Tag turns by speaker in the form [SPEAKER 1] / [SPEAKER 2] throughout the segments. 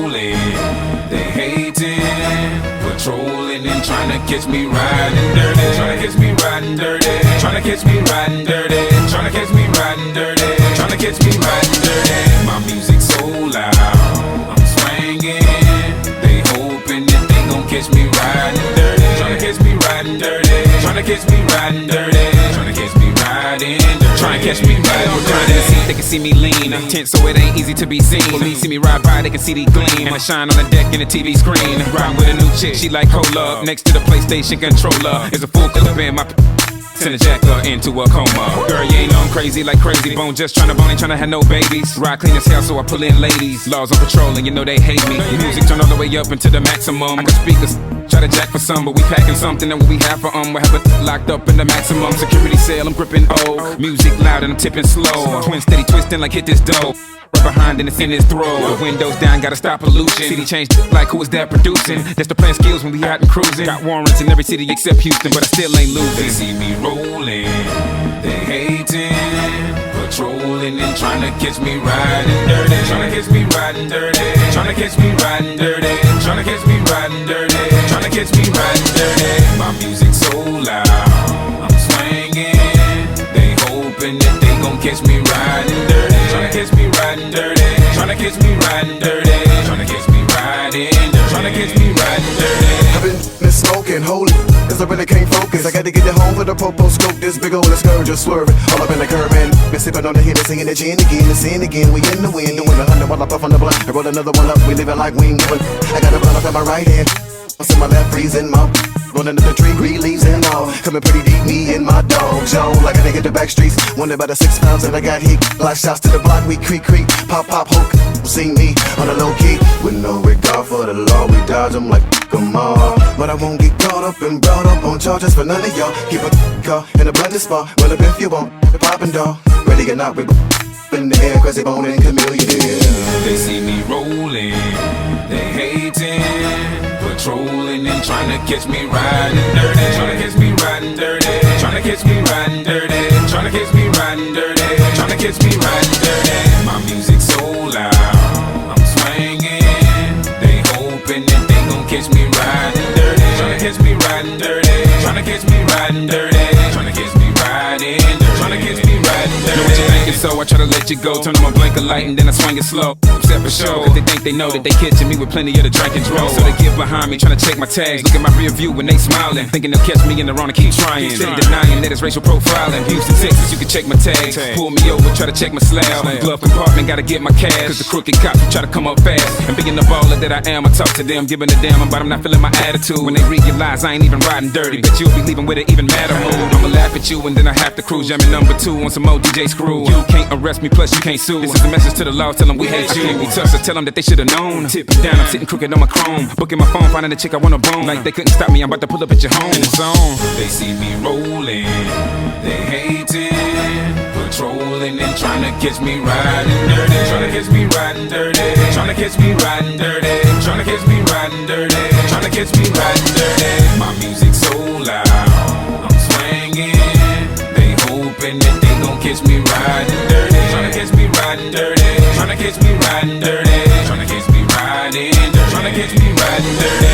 [SPEAKER 1] rolling, they hating, patrolling and trying to catch me riding dirty, trying to catch me riding dirty, trying to catch me riding dirty, trying to catch me riding dirty, trying to catch me riding dirty. My music so loud, I'm swinging, they hoping that they gon' catch me riding dirty, trying to catch me riding dirty, trying to catch me riding dirty, trying to catch me riding dirty. Try and catch me riding dirty. They can see me lean, tense so it ain't easy to be seen. Police see me ride by, they can see the gleam, and I shine on the deck in the TV screen. Ride with a new chick, she like cola. Next to the PlayStation controller is a full clip in my send a jacker into a coma. Girl, you ain't know I'm crazy like Crazy Bone, just tryna bone, ain't tryna have no babies. Ride clean as hell, so I pull in ladies. Laws on patrol, and you know they hate me. Music turn all the way up into the maximum. I got speakers, try to jack for some, but we packing something that we have for we have it locked up in the maximum security cell. I'm gripping O, music loud and I'm tipping slow. Twin steady twisting like hit this dough. Right behind and it's in his throat. The windows down, gotta stop pollution. City changed like who is that producing? That's the plan skills when we out and cruising. Got warrants in every city except Houston, but I still ain't losing. They see me rolling, they hating, patrolling and trying to catch me riding dirty, trying to catch me riding dirty, trying to catch me riding dirty, trying to catch me riding dirty, trying to catch me riding dirty. My music so loud, I'm swinging, they hoping that they gon' catch me riding dirty, trying to catch me riding dirty, trying to catch me riding dirty, trying to catch me riding dirty, trying to catch me riding dirty.
[SPEAKER 2] I've been smoking, holy, cause I really can't focus. I gotta get it home for the popo scope. This big ol' scourge just swerving all up in the curb and been sipping on the hit and singing the gin again and sin again. We in the wind, doing 100 while I puff on the blunt. I roll another one up, we living like we ain't giving. I got a blunt up in my right hand, what's in my left, freezing mouth. Rolling up the tree, green leaves and all. Coming pretty deep, me and my dog, Joe. Like a nigga the back streets. Wonder about the 6 pounds that I got heat. Block shots to the block, we creak, pop, hook. See me on the low key. With no regard for the law, we dodge them like come on. But I won't get caught up and brought up on charges for none of y'all. Keep a car in a blended spot. Run up if you want, poppin' dog. Ready or not, we in the air, Crazy Bone and Chameleon.
[SPEAKER 1] They see me rolling, they hating, patrolling and trying to catch me riding dirty, trying to catch me riding dirty, trying to catch me riding dirty, trying to catch me riding dirty, trying to catch me riding dirty. My music so loud, I'm swinging, they hoping that they gon' catch me riding dirty, trying to catch me riding dirty, trying to catch me riding dirty, trying to catch me riding dirty, trying to catch me riding dirty. Know what you thinking, so I try to let you go. Turn on my blinker light and then I swing it slow. Upset for sure, cause they think they know that they catching me with plenty of the drink and draw. So they get behind me, trying to check my tags. Look at my rear view when they smiling, thinking they'll catch me in the wrong and keep trying. Steady denying that it's racial profiling. Houston, Texas, you can check my tags. Pull me over, try to check my slab. Glove compartment, gotta get my cash. Cause the crooked cops try to come up fast. And being the baller that I am, I talk to them, giving a damn about them not feeling my attitude. When they realize I ain't even riding dirty, but you'll be leaving with it even madder mood. I'ma laugh at you and then I have to cruise. Jamming number 2 on some more DJ screw. You can't arrest me, plus you can't sue. This is a message to the law, tell them we hate you. We touch, so tell them that they should've known. Tip me down, I'm sitting crooked on my chrome. Booking my phone, finding a chick I wanna bone. Like they couldn't stop me, I'm about to pull up at your home. And it's on. They see me rolling, they hating, patrolling and trying to catch me riding dirty, trying to catch me riding dirty, trying to catch me riding dirty, trying to catch me riding dirty, trying to catch me riding dirty. My music so loud, I'm swinging, they hoping that they gon' catch me riding dirty, trying to catch me riding dirty, trying to catch me riding dirty, trying to catch me riding dirty, trying to catch me riding dirty.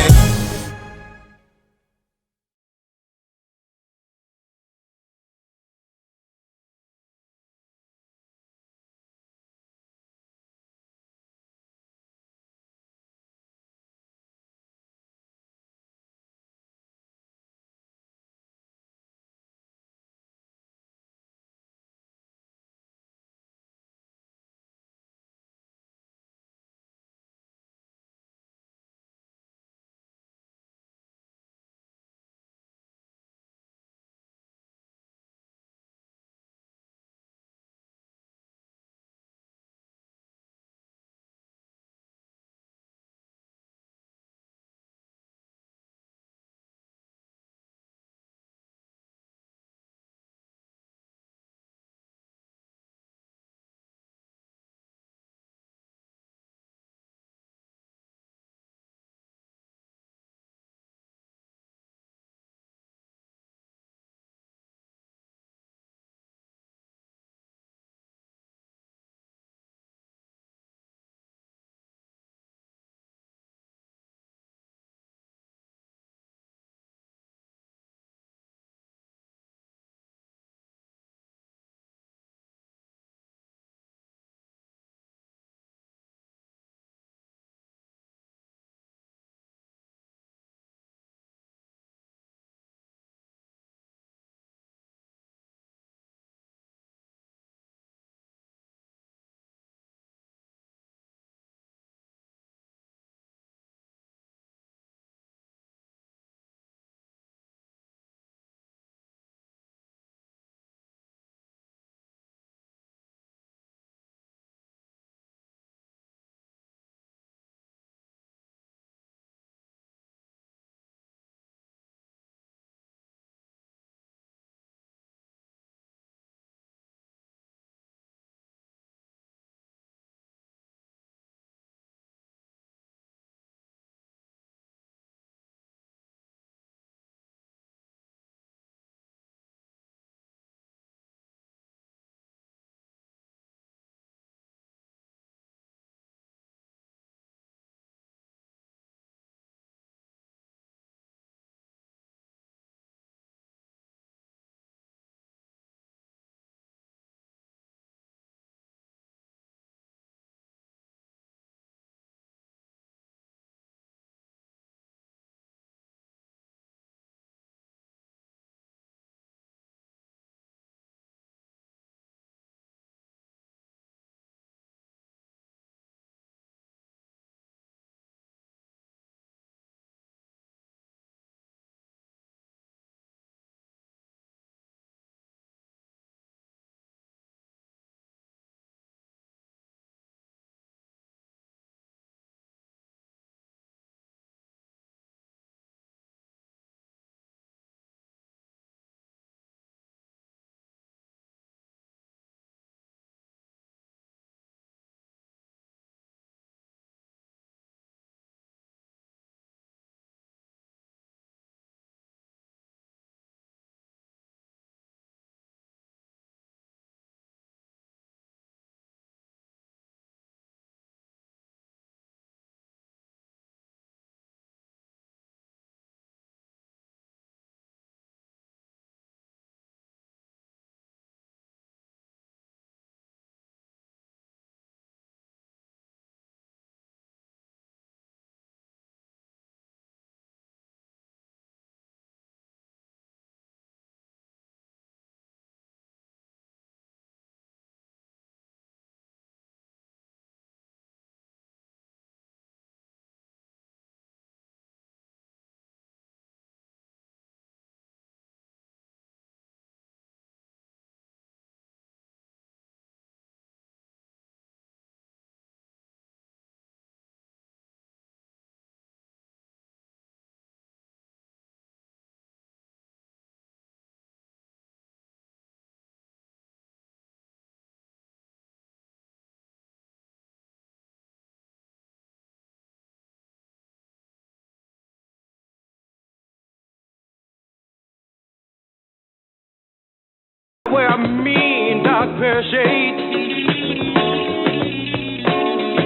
[SPEAKER 3] wear a mean dark pair of shades.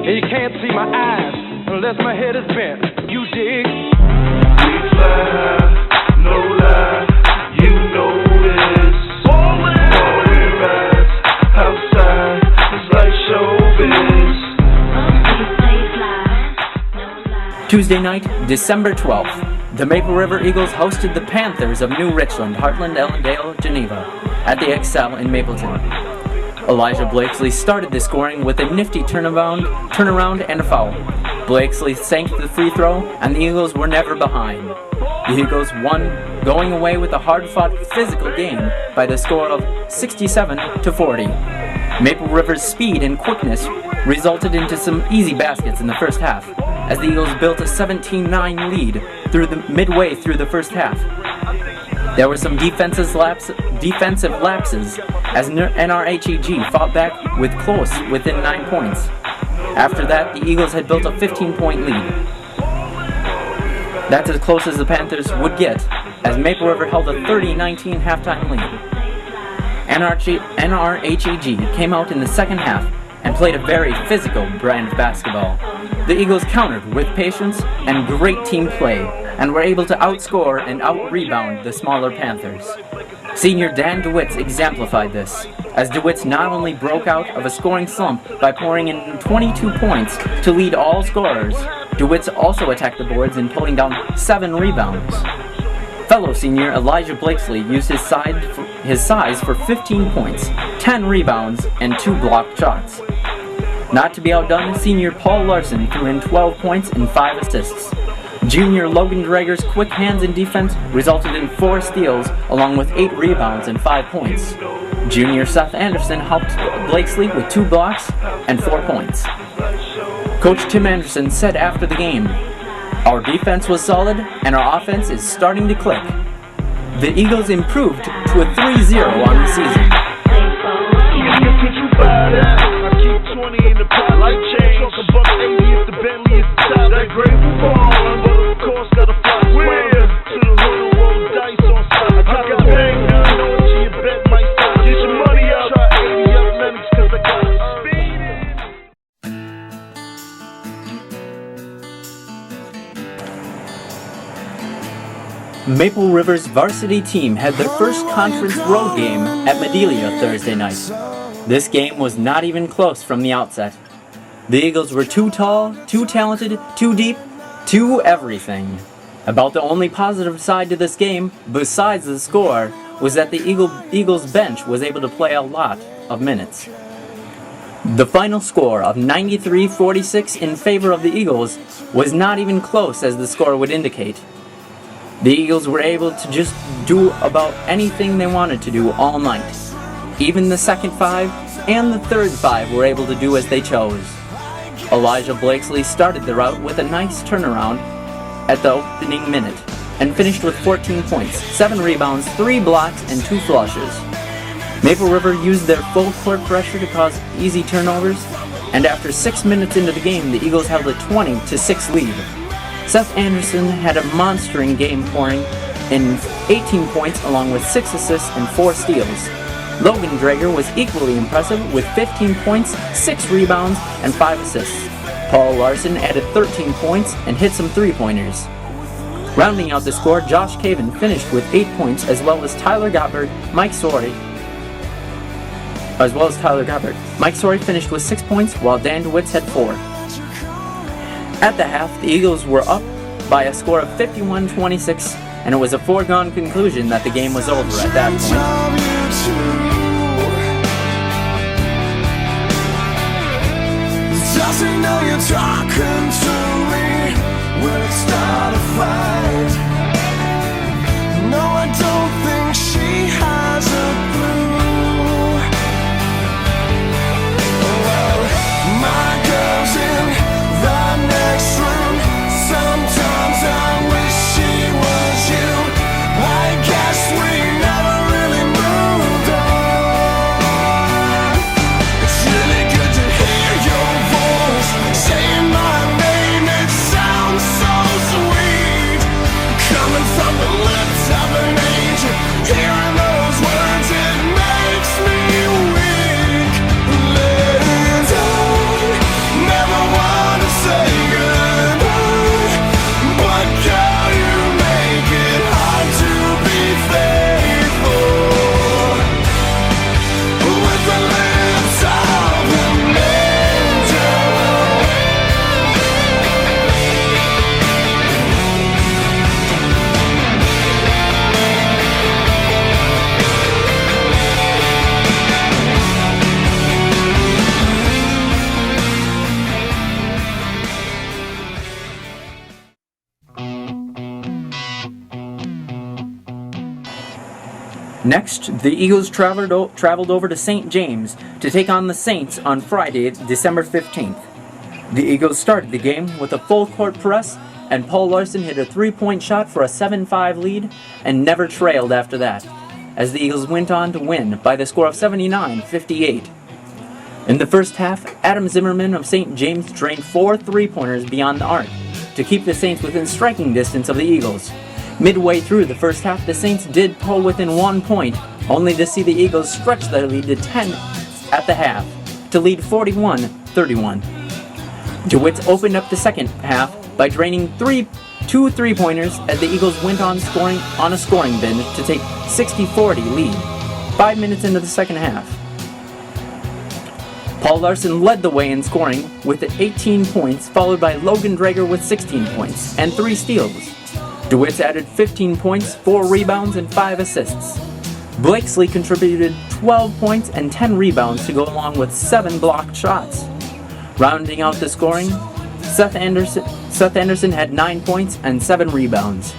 [SPEAKER 3] And you can't see my eyes unless my head is bent. You dig?
[SPEAKER 4] We fly, no lie, you know this. Always rise outside, it's like showbiz.
[SPEAKER 5] Tuesday night, December 12th, the Maple River Eagles hosted the Panthers of New Richland, Heartland, Ellendale, Geneva, at the Excel in Mapleton. Elijah Blakesley started the scoring with a nifty turnaround and a foul. Blakesley sank the free throw, and the Eagles were never behind. The Eagles won, going away with a hard-fought physical game by the score of 67-40. Maple River's speed and quickness resulted into some easy baskets in the first half, as the Eagles built a 17-9 lead midway through the first half. There were some defensive lapses as NRHEG fought back with close within 9 points. After that, the Eagles had built a 15-point lead. That's as close as the Panthers would get, as Maple River held a 30-19 halftime lead. NRHEG came out in the second half and played a very physical brand of basketball. The Eagles countered with patience and great team play, and were able to outscore and out-rebound the smaller Panthers. Senior Dan DeWitts exemplified this, as DeWitts not only broke out of a scoring slump by pouring in 22 points to lead all scorers, DeWitts also attacked the boards in pulling down 7 rebounds. Fellow senior Elijah Blakesley used his size for 15 points, 10 rebounds, and 2 blocked shots. Not to be outdone, senior Paul Larson threw in 12 points and 5 assists. Junior Logan Drager's quick hands in defense resulted in 4 steals, along with 8 rebounds and 5 points. Junior Seth Anderson helped Blakesley with 2 blocks and 4 points. Coach Tim Anderson said after the game, "Our defense was solid, and our offense is starting to click." The Eagles improved to a 3-0 on the season.
[SPEAKER 4] I keep 20 in the pot, like change. Talk about 80 if the Bentley is the top. That grateful ball, but of course gotta fly square to the hood and roll dice on side. I got the bang, now I know what you bet might stop. Get your money up, try 80 up Lennox, cause I got speed.
[SPEAKER 5] Maple River's varsity team had their first conference road game at Madelia Thursday night. This game was not even close from the outset. The Eagles were too tall, too talented, too deep, too everything. About the only positive side to this game, besides the score, was that the Eagles bench was able to play a lot of minutes. The final score of 93-46 in favor of the Eagles was not even close as the score would indicate. The Eagles were able to just do about anything they wanted to do all night. Even the second 5 and the third 5 were able to do as they chose. Elijah Blakesley started the rout with a nice turnaround at the opening minute and finished with 14 points, 7 rebounds, 3 blocks, and 2 flushes. Maple River used their full court pressure to cause easy turnovers, and after 6 minutes into the game, the Eagles held a 20-6 lead. Seth Anderson had a monstering game, pouring in 18 points along with 6 assists and 4 steals. Logan Drager was equally impressive with 15 points, 6 rebounds, and 5 assists. Paul Larson added 13 points and hit some 3-pointers. Rounding out the score, Josh Caven finished with 8 points, as well as Tyler Gottberg. Mike Sorey finished with 6 points, while Dan DeWitts had 4. At the half, the Eagles were up by a score of 51-26, and it was a foregone conclusion that the game was over at that point.
[SPEAKER 6] Doesn't know you're talking to me when it's not a fight. No, I don't think she has a clue. Well, my girl's in the next room. Sometimes I wish she was you. I guess we never really moved on. It's really good to hear your voice saying my name
[SPEAKER 5] Next, the Eagles traveled over to St. James to take on the Saints on Friday, December 15th. The Eagles started the game with a full court press, and Paul Larson hit a 3-point shot for a 7-5 lead and never trailed after that, as the Eagles went on to win by the score of 79-58. In the first half, Adam Zimmerman of St. James drained 4 3-pointers beyond the arc to keep the Saints within striking distance of the Eagles. Midway through the first half, the Saints did pull within 1 point, only to see the Eagles stretch their lead to 10 at the half, to lead 41-31. DeWitt opened up the second half by draining 2 3-pointers as the Eagles went on scoring on a scoring binge to take 60-40 lead, 5 minutes into the second half. Paul Larson led the way in scoring with 18 points, followed by Logan Drager with 16 points and 3 steals. DeWitt added 15 points, 4 rebounds, and 5 assists. Blakesley contributed 12 points and 10 rebounds to go along with 7 blocked shots. Rounding out the scoring, Seth Anderson had 9 points and 7 rebounds.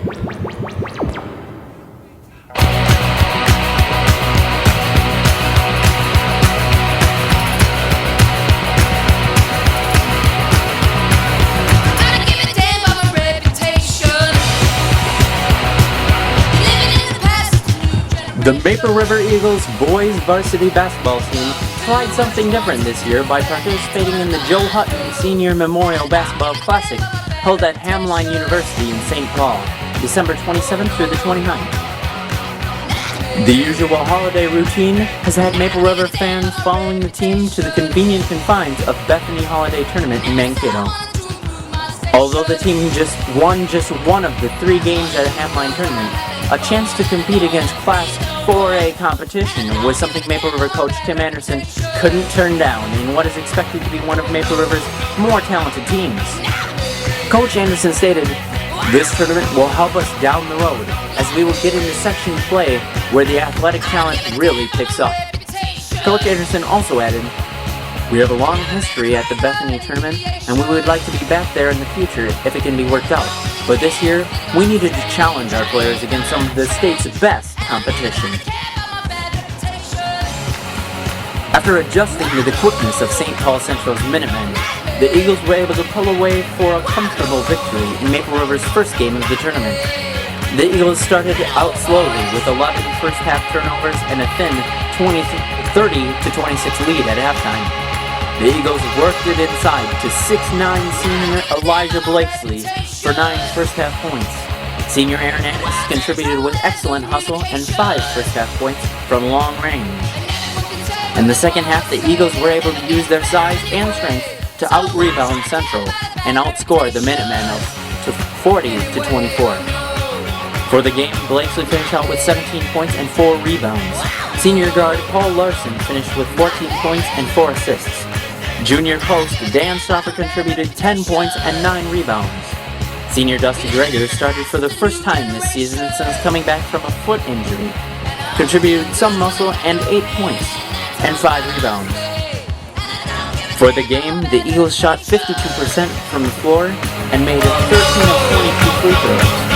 [SPEAKER 5] The Maple River Eagles boys varsity basketball team tried something different this year by participating in the Joe Hutton Senior Memorial Basketball Classic held at Hamline University in St. Paul, December 27th through the 29th. The usual holiday routine has had Maple River fans following the team to the convenient confines of Bethany Holiday Tournament in Mankato. Although the team won just one of the 3 games at a Hamline tournament, a chance to compete against Class 4A competition was something Maple River coach Tim Anderson couldn't turn down in what is expected to be one of Maple River's more talented teams. Coach Anderson stated, "This tournament will help us down the road as we will get into section play where the athletic talent really picks up." Coach Anderson also added, "We have a long history at the Bethany tournament and we would like to be back there in the future if it can be worked out. But this year, we needed to challenge our players against some of the state's best competition." After adjusting to the quickness of St. Paul Central's Minutemen, the Eagles were able to pull away for a comfortable victory in Maple River's first game of the tournament. The Eagles started out slowly with 11 first-half turnovers and a thin 30-26 lead at halftime. The Eagles worked it inside to 6'9" senior Elijah Blakesley for 9 first-half points. Senior Aaron Addis contributed with excellent hustle and 5 first-half points from long range. In the second half, the Eagles were able to use their size and strength to out-rebound Central and outscore the Minutemen to 40-24. For the game, Blakesley finished out with 17 points and 4 rebounds. Senior guard Paul Larson finished with 14 points and 4 assists. Junior post Dan Stoffer contributed 10 points and 9 rebounds. Senior Dusty Greger started for the first time this season since coming back from a foot injury. Contributed some muscle and 8 points and 5 rebounds. For the game, the Eagles shot 52% from the floor and made 13 of 22 free throws.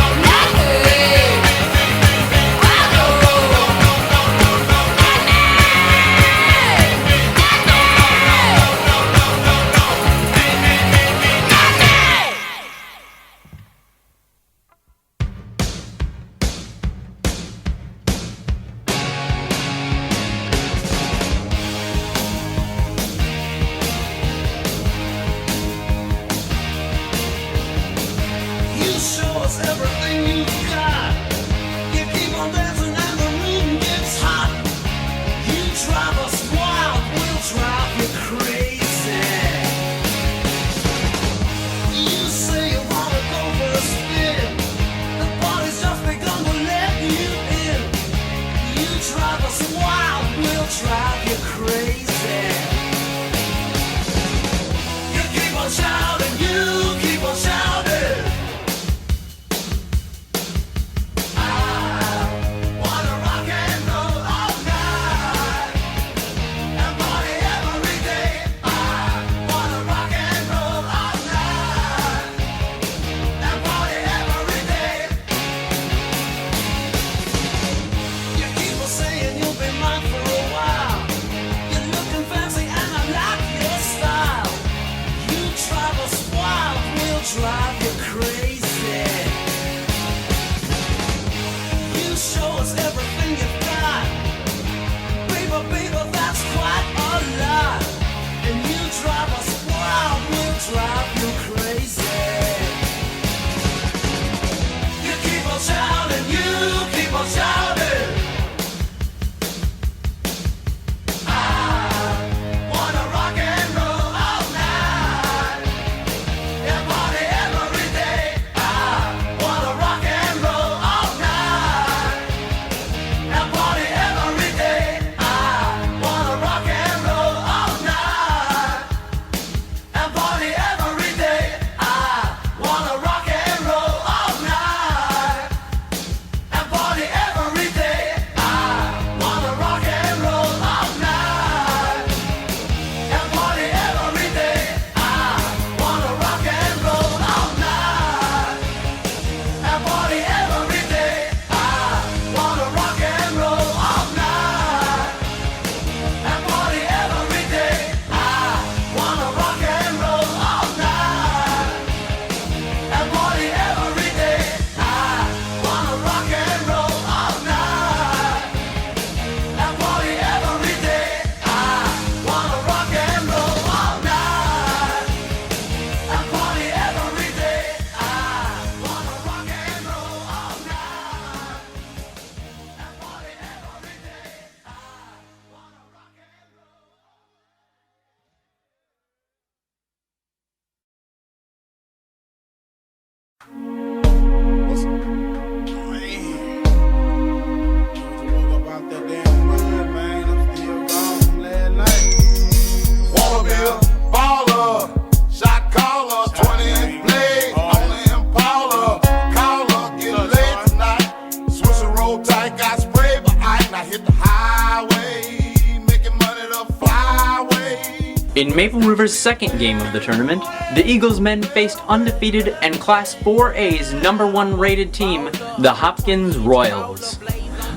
[SPEAKER 5] In Maple River's second game of the tournament, the Eagles men faced undefeated and Class 4A's #1 rated team, the Hopkins Royals.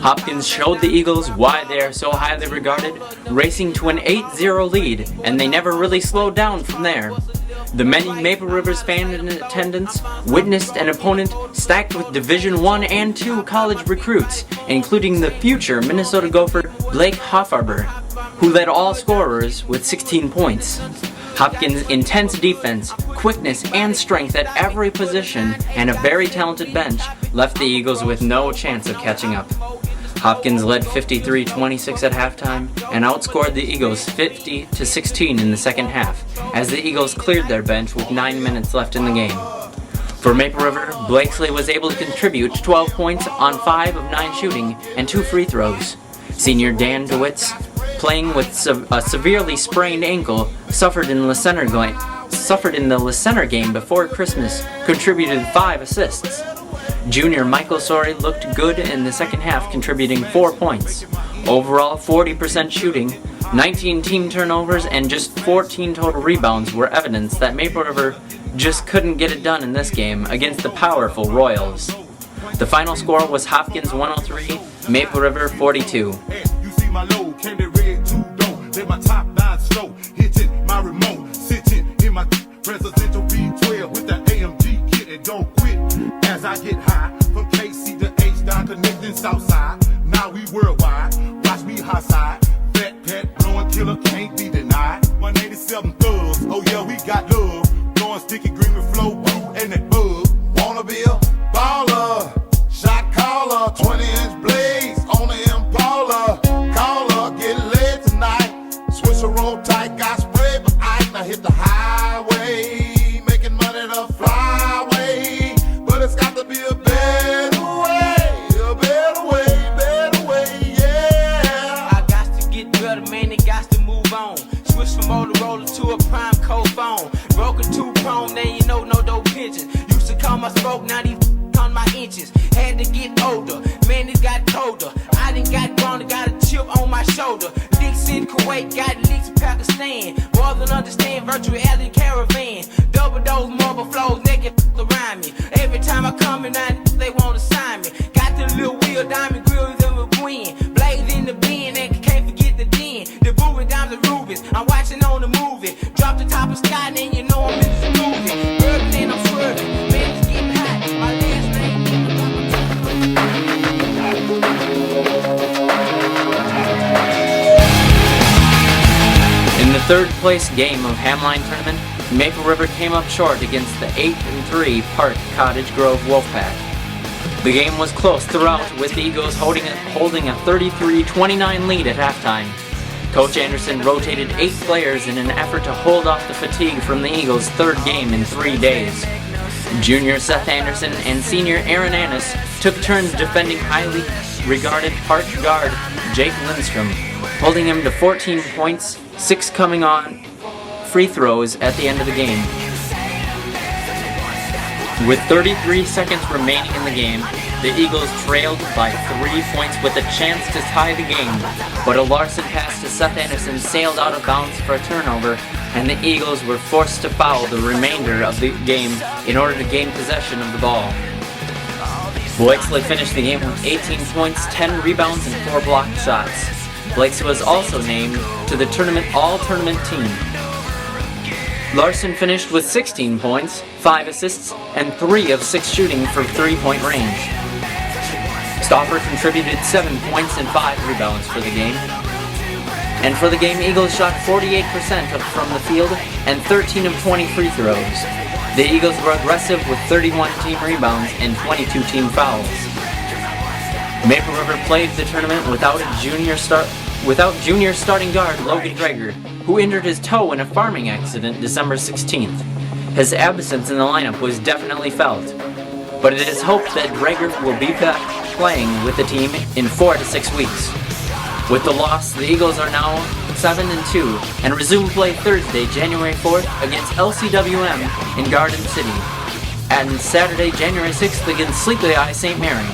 [SPEAKER 5] Hopkins showed the Eagles why they are so highly regarded, racing to an 8-0 lead, and they never really slowed down from there. The many Maple Rivers fans in attendance witnessed an opponent stacked with Division I and II college recruits, including the future Minnesota Gopher Blake Hoffarber, who led all scorers with 16 points. Hopkins' intense defense, quickness, and strength at every position, and a very talented bench left the Eagles with no chance of catching up. Hopkins led 53-26 at halftime and outscored the Eagles 50-16 in the second half, as the Eagles cleared their bench with 9 minutes left in the game. For Maple River, Blakesley was able to contribute 12 points on 5 of 9 shooting and 2 free throws. Senior Dan DeWitz, playing with a severely sprained ankle, suffered in the Center game before Christmas, contributed 5 assists. Junior Michael Sori looked good in the second half, contributing 4 points. Overall, 40% shooting, 19 team turnovers, and just 14 total rebounds were evidence that Maple River just couldn't get it done in this game against the powerful Royals. The final score was Hopkins 103, Maple River 42.
[SPEAKER 7] You see my low, candy red, 2 don't let my top 9 slow, hitting my remote, sitting in my presidential B12 with the AMG kit and don't quit as I get high from KC to H down connecting Southside. Now we worldwide, watch me high side, fat pet blowing killer can't be denied. 187 thugs, oh yeah we got love, blowing sticky green with flow blue and that bug. Wanna be a baller, shot caller, 20-inch blades on the Impala. Caller, get laid tonight. Switch a roll tight, got spray, but I hit the highway, making money the flyway. But it's got to be a better way, yeah.
[SPEAKER 8] I got to get better, man, it got to move on. Switch from Motorola to a prime cold phone. Broke a 2-prong, now you know no dope pigeons. Used to call my smoke, now these on my inches. Had to get older, man, it got colder. I done got grown, got a chip on my shoulder. Licks in Kuwait, got licks in Pakistan. More than understand, virtual alien caravan. Double dose, marble flows, naked around me. Every time I come in, they want to sign me. Got the little wheel, diamond grills in the wind. Blades in the bin, and can't forget the den. The booby, diamond rubies, I'm watching on the movie. Drop the top of sky, and you know I'm in the movie. Urban and I'm swerving, man, it's getting hot. My last name
[SPEAKER 5] In the third place game of Hamline Tournament, Maple River came up short against the 8-3 Park Cottage Grove Wolfpack. The game was close throughout, with the Eagles holding a 33-29 lead at halftime. Coach Anderson rotated 8 players in an effort to hold off the fatigue from the Eagles' third game in 3 days. Junior Seth Anderson and senior Aaron Annis took turns defending highly regarded Park guard Jake Lindstrom, holding him to 14 points, 6 coming on free throws at the end of the game. With 33 seconds remaining in the game, the Eagles trailed by 3 points with a chance to tie the game, but a Larson pass to Seth Anderson sailed out of bounds for a turnover, and the Eagles were forced to foul the remainder of the game in order to gain possession of the ball. Blakesley finished the game with 18 points, 10 rebounds, and 4 blocked shots. Blakesley was also named to the all-tournament team. Larson finished with 16 points, 5 assists, and 3 of 6 shooting from 3-point range. Stauffer contributed 7 points and 5 rebounds for the game. And for the game, Eagles shot 48% from the field and 13 of 20 free throws. The Eagles were aggressive with 31 team rebounds and 22 team fouls. Maple River played the tournament without junior starting guard Logan Greger, who injured his toe in a farming accident December 16th. His absence in the lineup was definitely felt. but it is hoped that Drager will be back playing with the team in 4 to 6 weeks. With the loss, the Eagles are now 7-2 and resume play Thursday, January 4th against LCWM in Garden City, and Saturday, January 6th against Sleepy Eye St. Mary.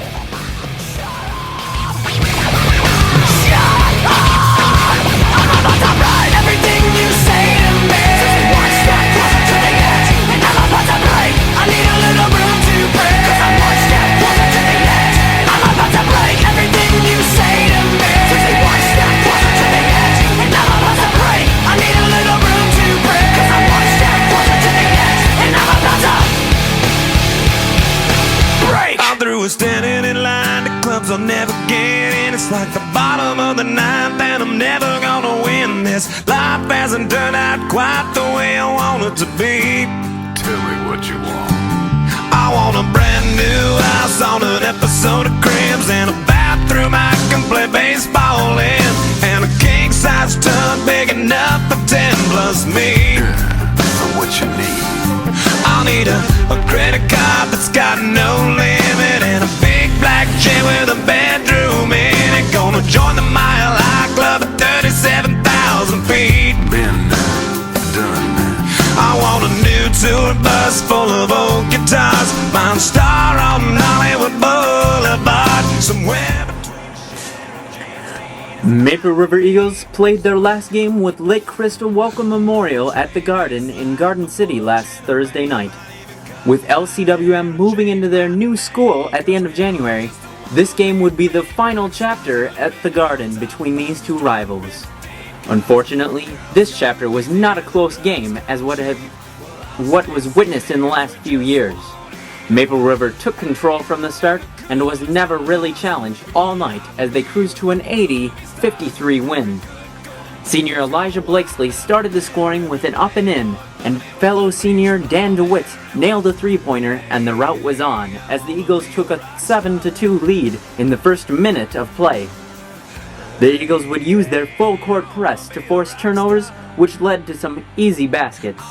[SPEAKER 6] Standing in line to clubs I'll never get in. It's like the bottom of the ninth and I'm never gonna win this. Life hasn't turned out quite the way I want it to be.
[SPEAKER 7] Tell me what you want.
[SPEAKER 6] I want a brand new house on an episode of Cribs, and a bathroom I can play baseball in, and a king-size tub big enough for 10 plus me.
[SPEAKER 7] So what you need?
[SPEAKER 6] I'll need a credit card that's got no limit, and a big black jet with a bedroom in it. Gonna join the Mile High Club at 37,000 feet.
[SPEAKER 7] Been done.
[SPEAKER 6] I want a new tour bus full of old guitars, mine star on Hollywood Boulevard, somewhere between.
[SPEAKER 5] Maple River Eagles played their last game with Lake Crystal Welcome Memorial at the Garden in Garden City last Thursday night. With LCWM moving into their new school at the end of January, this game would be the final chapter at the Garden between these two rivals. Unfortunately, this chapter was not a close game as what was witnessed in the last few years. Maple River took control from the start and was never really challenged all night as they cruised to an 80-53 win. Senior Elijah Blakesley started the scoring with an up and in, and fellow senior Dan DeWitt nailed a three-pointer, and the rout was on as the Eagles took a 7-2 lead in the first minute of play. The Eagles would use their full-court press to force turnovers, which led to some easy baskets.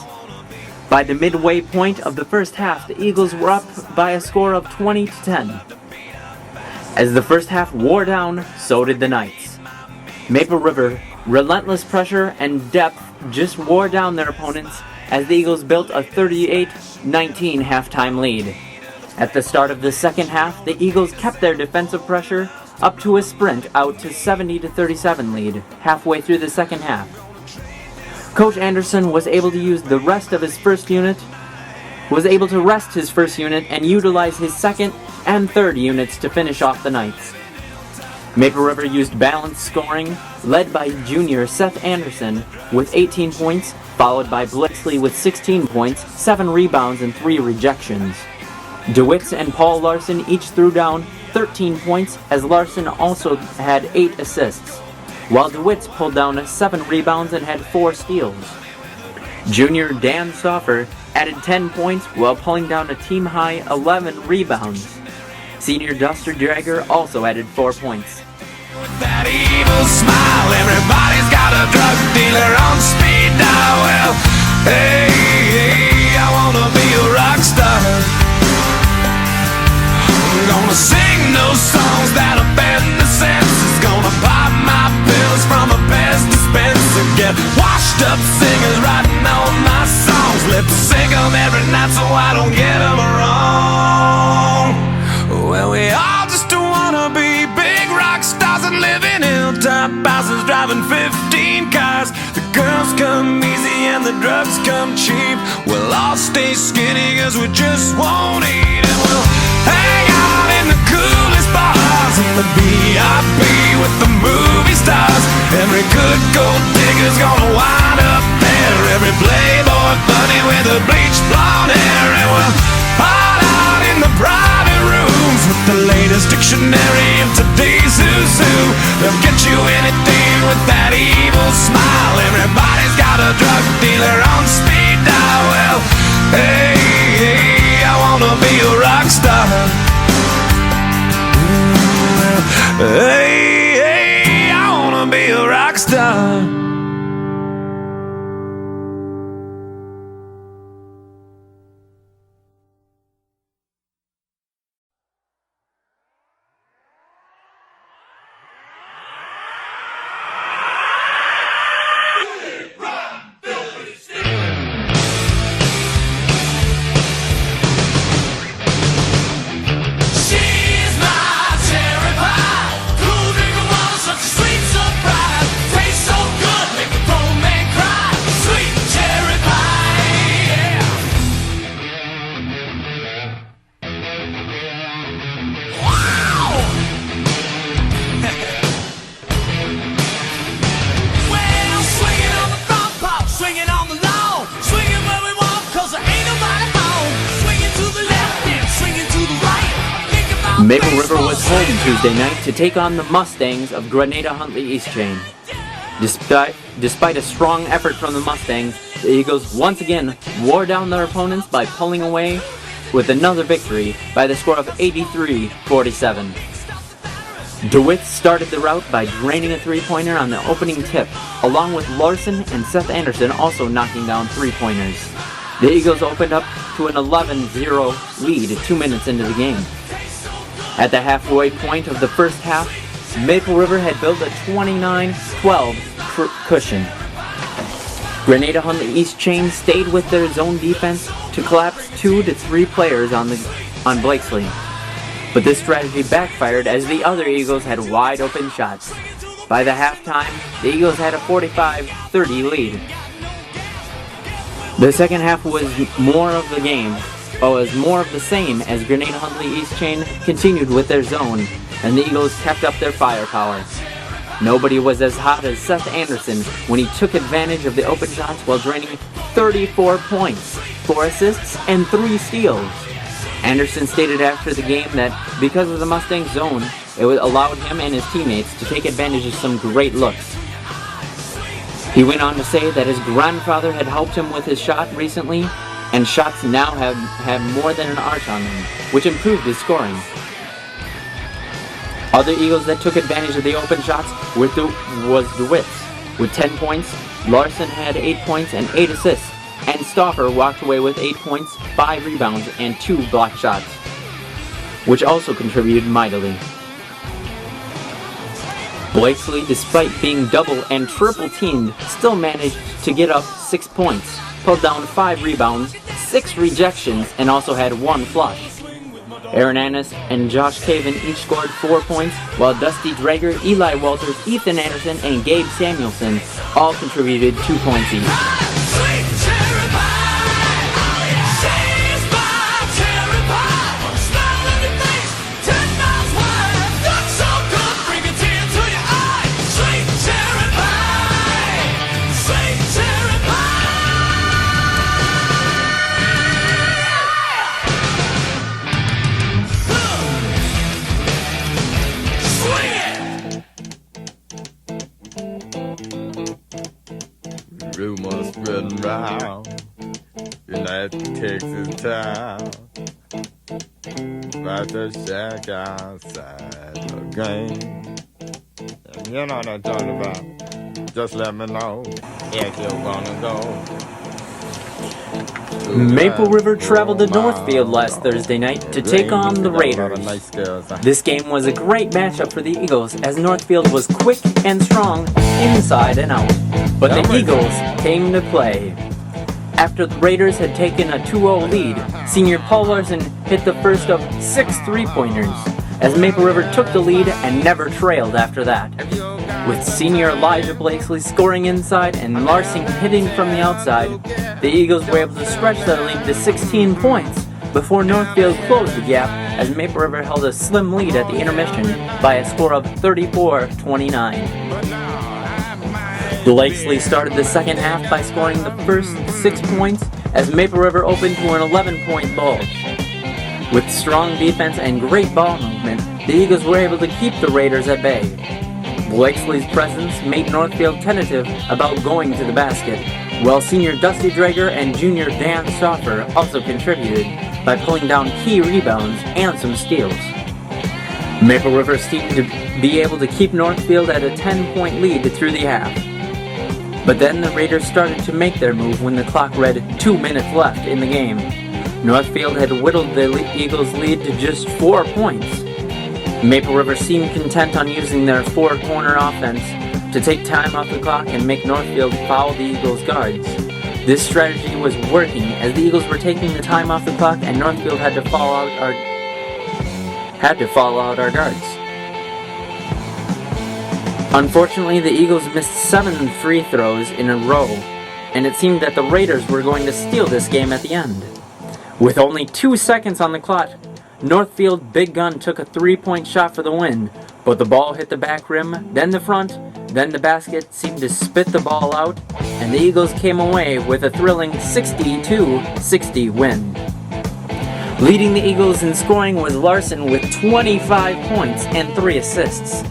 [SPEAKER 5] By the midway point of the first half, the Eagles were up by a score of 20-10. As the first half wore down, so did the Knights. Maple River, relentless pressure and depth just wore down their opponents as the Eagles built a 38-19 halftime lead. At the start of the second half, the Eagles kept their defensive pressure up to a sprint out to 70-37 lead halfway through the second half. Coach Anderson was able to use the rest of his first unit, and utilize his second and third units to finish off the Knights. Maple River used balanced scoring, led by junior Seth Anderson with 18 points, followed by Blakesley with 16 points, 7 rebounds, and 3 rejections. DeWitt and Paul Larson each threw down 13 points, as Larson also had 8 assists, while DeWitt pulled down 7 rebounds and had 4 steals. Junior Dan Stauffer added 10 points while pulling down a team-high 11 rebounds. Senior Duster Drager also added 4 points.
[SPEAKER 6] With that evil smile, everybody's got a drug dealer on speed dial. Well, hey, I wanna be a rock star. I'm gonna sing those songs that offend the senses. Gonna pop my pills from a Pez dispenser. Get washed up singers writing all my songs. Lip sync 'em every night so I don't get 'em wrong. Well, we all just wanna be big rock stars and live in hilltop houses, driving 15 cars. The girls come easy and the drugs come cheap. We'll all stay skinny 'cause we just won't eat. And we'll hang out in the coolest bars in the VIP with the movie stars. Every good gold digger's gonna wind up there. Every playboy bunny with a bleached blonde hair. And we'll hide out in the private rooms with the latest dictionary of today's who's who. They'll get you anything with that evil smile. Everybody's got a drug dealer on speed dial. Well, hey, I wanna be a rock star. Hey, I wanna be a rock star.
[SPEAKER 5] Maple River was home Tuesday night to take on the Mustangs of Grenada Huntley East Chain. Despite a strong effort from the Mustangs, the Eagles once again wore down their opponents by pulling away with another victory by the score of 83-47. DeWitt started the rout by draining a three-pointer on the opening tip, along with Larson and Seth Anderson also knocking down three-pointers. The Eagles opened up to an 11-0 lead 2 minutes into the game. At the halfway point of the first half, Maple River had built a 29-12 cushion. Grenada Huntley East Chain stayed with their zone defense to collapse 2 to 3 players on Blakesley. But this strategy backfired as the other Eagles had wide open shots. By the halftime, the Eagles had a 45-30 lead. The second half was more of the same as Grenada Huntley East Chain continued with their zone, and the Eagles kept up their firepower. Nobody was as hot as Seth Anderson when he took advantage of the open shots while draining 34 points, 4 assists, and 3 steals. Anderson stated after the game that because of the Mustang zone, it allowed him and his teammates to take advantage of some great looks. He went on to say that his grandfather had helped him with his shot recently, and shots now have more than an arch on them, which improved his scoring. Other Eagles that took advantage of the open shots was DeWitt. With 10 points, Larson had 8 points and 8 assists, and Stauffer walked away with 8 points, 5 rebounds, and 2 block shots, which also contributed mightily. Blakesley, despite being double and triple teamed, still managed to get up 6 points, pulled down 5 rebounds, 6 rejections, and also had 1 flush. Aaron Annis and Josh Caven each scored 4 points, while Dusty Drager, Eli Walters, Ethan Anderson, and Gabe Samuelson all contributed 2 points each.
[SPEAKER 9] Rumors spreading round in that Texas town about the shack outside the game. And you know what I'm talking about. Just let me know if you're gonna go.
[SPEAKER 5] Maple River traveled to Northfield last Thursday night to take on the Raiders. This game was a great matchup for the Eagles as Northfield was quick and strong inside and out. But the Eagles came to play. After the Raiders had taken a 2-0 lead, senior Paul Larson hit the first of 6 three-pointers as Maple River took the lead and never trailed after that. With senior Elijah Blakesley scoring inside and Larson hitting from the outside, the Eagles were able to stretch their lead to 16 points before Northfield closed the gap as Maple River held a slim lead at the intermission by a score of 34-29. Blakesley started the second half by scoring the first 6 points as Maple River opened to an 11-point bulge. With strong defense and great ball movement, the Eagles were able to keep the Raiders at bay. Blakesley's presence made Northfield tentative about going to the basket, while senior Dusty Drager and junior Dan Stauffer also contributed by pulling down key rebounds and some steals. Maple River seemed to be able to keep Northfield at a 10-point lead through the half. But then the Raiders started to make their move when the clock read 2 minutes left in the game. Northfield had whittled the Eagles' lead to just 4 points. Maple River seemed content on using their four-corner offense to take time off the clock and make Northfield foul the Eagles' guards. This strategy was working as the Eagles were taking the time off the clock and Northfield had to foul out our guards. Unfortunately, the Eagles missed 7 free throws in a row, and it seemed that the Raiders were going to steal this game at the end. With only 2 seconds on the clock, Northfield Big Gun took a 3-point shot for the win, but the ball hit the back rim, then the front, then the basket seemed to spit the ball out, and the Eagles came away with a thrilling 62-60 win. Leading the Eagles in scoring was Larson with 25 points and 3 assists.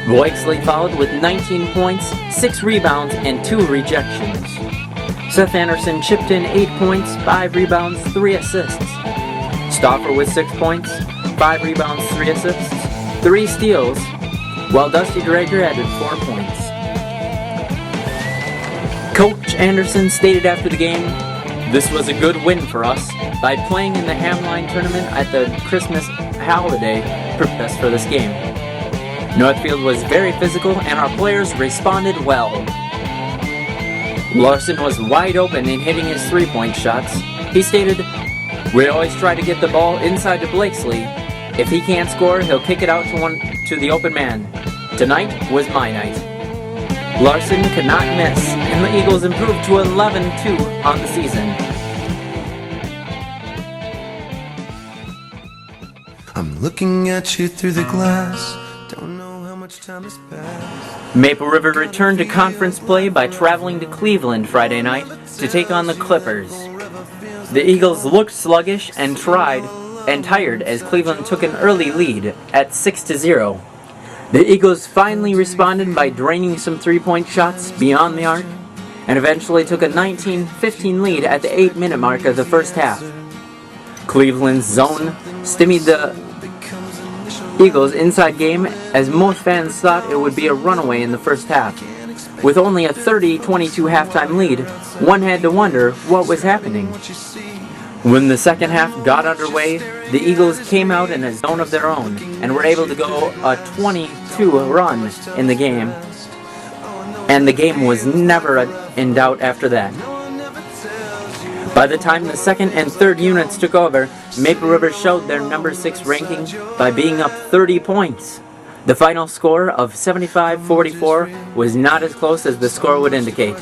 [SPEAKER 5] Blakesley followed with 19 points, 6 rebounds, and 2 rejections. Seth Anderson chipped in 8 points, 5 rebounds, 3 assists. Stauffer with 6 points, 5 rebounds, 3 assists, 3 steals, while Dusty Drager added 4 points. Coach Anderson stated after the game, "This was a good win for us. By playing in the Hamline tournament at the Christmas holiday, prepared us for this game. Northfield was very physical and our players responded well." Larson was wide open in hitting his 3-point shots. He stated, "We always try to get the ball inside to Blakesley. If he can't score, he'll kick it out to the open man. Tonight was my night." Larson could not miss, and the Eagles improved to 11-2 on the season.
[SPEAKER 6] I'm looking at you through the glass. Don't know how much time has passed.
[SPEAKER 5] Maple River returned to conference play by traveling to Cleveland Friday night to take on the Clippers. The Eagles looked sluggish and tired as Cleveland took an early lead at 6-0. The Eagles finally responded by draining some 3-point shots beyond the arc and eventually took a 19-15 lead at the 8-minute mark of the first half. Cleveland's zone stymied the Eagles' inside game as most fans thought it would be a runaway in the first half. With only a 30-22 halftime lead, one had to wonder what was happening. When the second half got underway, the Eagles came out in a zone of their own and were able to go a 22 run in the game, and the game was never in doubt after that. By the time the second and third units took over, Maple River showed their number 6 ranking by being up 30 points. The final score of 75-44 was not as close as the score would indicate.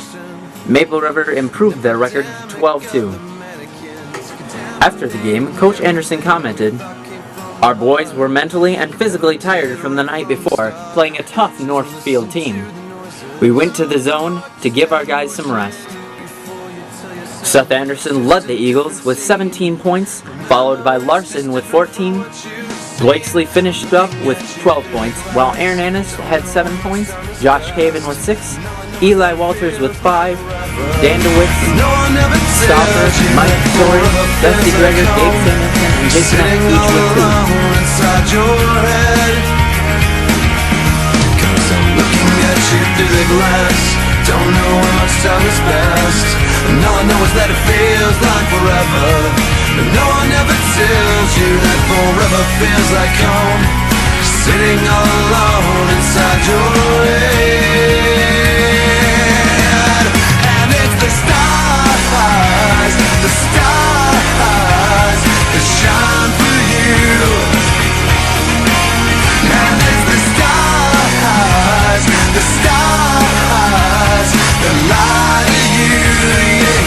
[SPEAKER 5] Maple River improved their record to 12-2. After the game, Coach Anderson commented, "Our boys were mentally and physically tired from the night before, playing a tough Northfield team. We went to the zone to give our guys some rest." Seth Anderson led the Eagles with 17 points, followed by Larson with 14. Blakesley finished up with 12 points, while Aaron Annis had 7 points, Josh Caven with 6, Eli Walters with 5, Dan DeWitt, Stauffer, Mike Story, Dusty Drager, Gabe Samuelson, and Jason Knapp each with 2.
[SPEAKER 6] Don't know how much time has passed, and all I know is that it feels like forever. But no one ever tells you that forever feels like home, sitting all alone inside your head. And it's the stars that shine for you. And it's the stars that lie to you,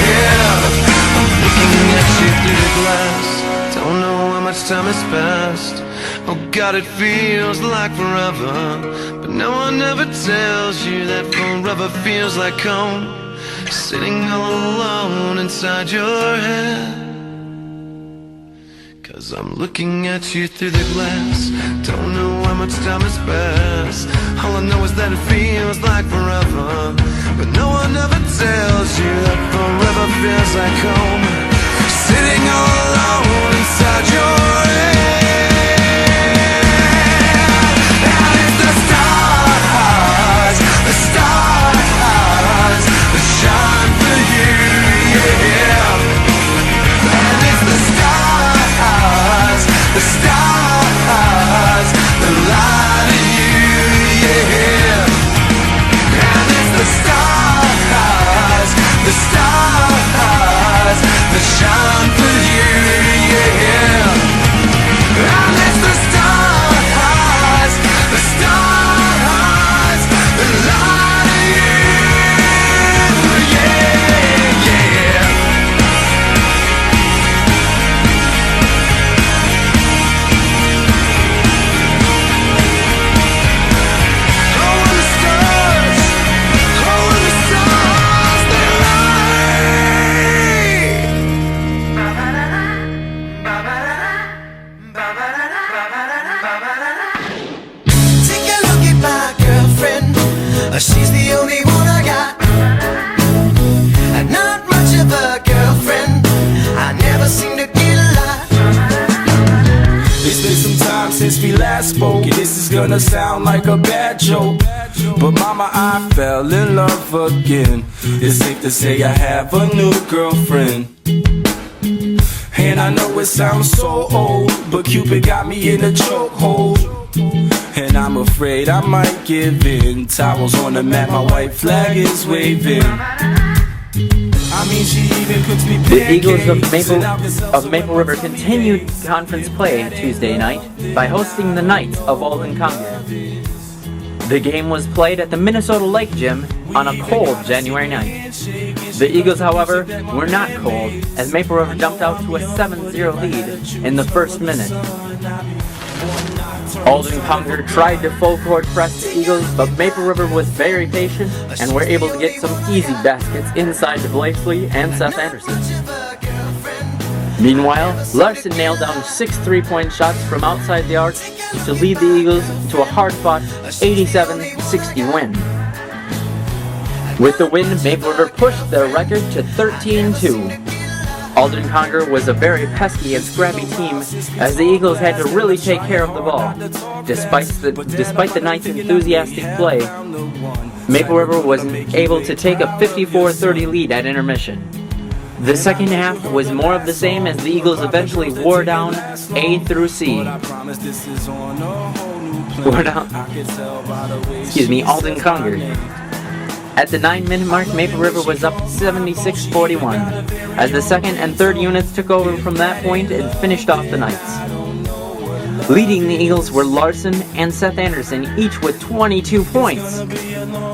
[SPEAKER 6] yeah. I'm looking at you through the glass. Don't know how much time has passed. Oh God, it feels like forever. But no one ever tells you that forever feels like home, sitting all alone inside your head. 'Cause I'm looking at you through the glass. Don't know how much time has passed. All I know is that it feels like forever. But no one ever tells you that forever feels like home, sitting all alone inside your head. And it's the stars that shine for you, yeah. And it's the stars that lie to you, yeah. And it's the stars that
[SPEAKER 1] gonna sound like a bad joke, but mama, I fell in love again. It's safe to say I have a new girlfriend. And I know it sounds so old, but Cupid got me in a chokehold. And I'm afraid I might give in. Towels on the mat, my white flag is waving. I mean, she even cooks me
[SPEAKER 5] The Eagles
[SPEAKER 1] pancakes.
[SPEAKER 5] of Maple River continued conference play Tuesday night by hosting the Knights of Alden Conger. The game was played at the Minnesota Lake Gym on a cold January night. The Eagles, however, were not cold, as Maple River jumped out to a 7-0 lead in the first minute. Alden Conger tried to full court press the Eagles, but Maple River was very patient and were able to get some easy baskets inside to Blakely and Seth Anderson. Meanwhile, Larson nailed down 6 3-point shots from outside the arc to lead the Eagles to a hard-fought 87-60 win. With the win, Maple River pushed their record to 13-2. Alden Conger was a very pesky and scrappy team, as the Eagles had to really take care of the ball. Despite the Knights' enthusiastic play, Maple River was able to take a 54-30 lead at intermission. The second half was more of the same as the Eagles eventually wore down A through C. Alden Conger. At the 9-minute mark, Maple River was up 76-41, as the second and third units took over from that point and finished off the Knights. Leading the Eagles were Larson and Seth Anderson, each with 22 points.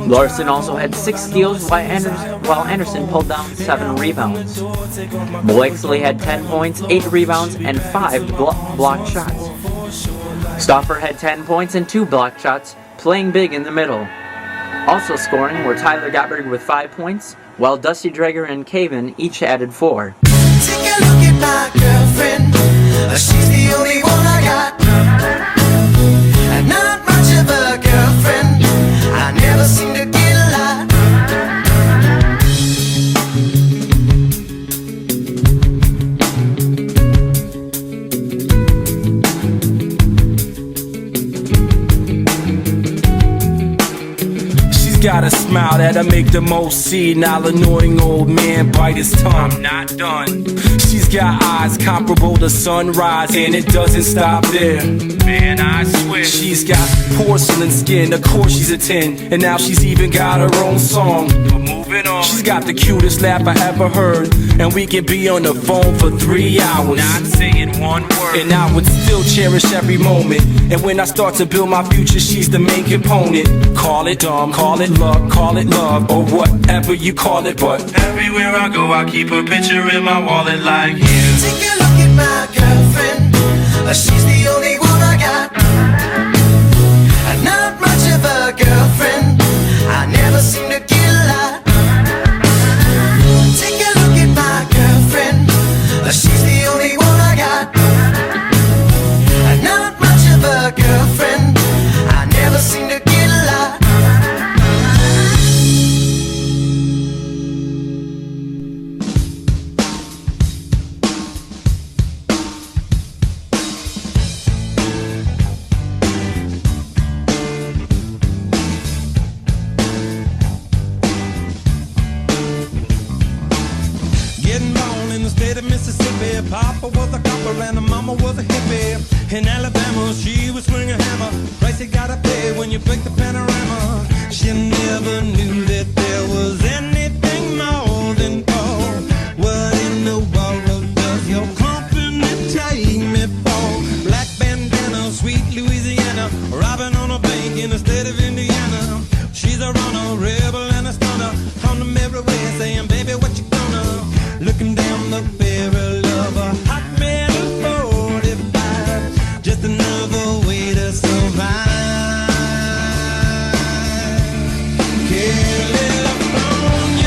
[SPEAKER 5] Larson also had 6 steals, while Anderson pulled down 7 rebounds. Blakely had 10 points, 8 rebounds, and 5 blocked shots. Stauffer had 10 points and 2 blocked shots, playing big in the middle. Also scoring were Tyler Gottberg with 5 points, while Dusty Drager and Caven each added 4.
[SPEAKER 6] Take a look at my girlfriend. She's the only one I got. And not much of a girlfriend. I never seem to get a lot.
[SPEAKER 1] Got a smile that'll make the most senile annoying old man bite his tongue. I'm not done. She's got eyes comparable to sunrise, and it doesn't stop there. Man, I swear. She's got porcelain skin, of course she's a 10, and now she's even got her own song. But moving on. She's got the cutest laugh I ever heard, and we can be on the phone for 3 hours. Not saying one word. And I would still cherish every moment. And when I start to build my future, she's the main component. Call it dumb, call it luck, call it love, or whatever you call it, but everywhere I go I keep a picture in my wallet like you.
[SPEAKER 6] Take a look at my girlfriend. She's the only one I got. Not much of a girlfriend. I never seem to get a lot. Take a look at my girlfriend. She's the only one I got. Not much of a girlfriend. I never seem to get a lot.
[SPEAKER 10] Papa was a copper and the mama was a hippie. In Alabama, she was swinging a hammer. Price you gotta pay when you break the panorama. She never knew that there was anything more than gold. What in the world does your company take me for? Black bandana, sweet Louisiana, robbing on a bank in the state of Indiana. She's a runner, rebel and a stunner. Come to me everywhere saying, baby, what you gonna? Looking down the barrel of a hot metal 45, just another way to survive. California.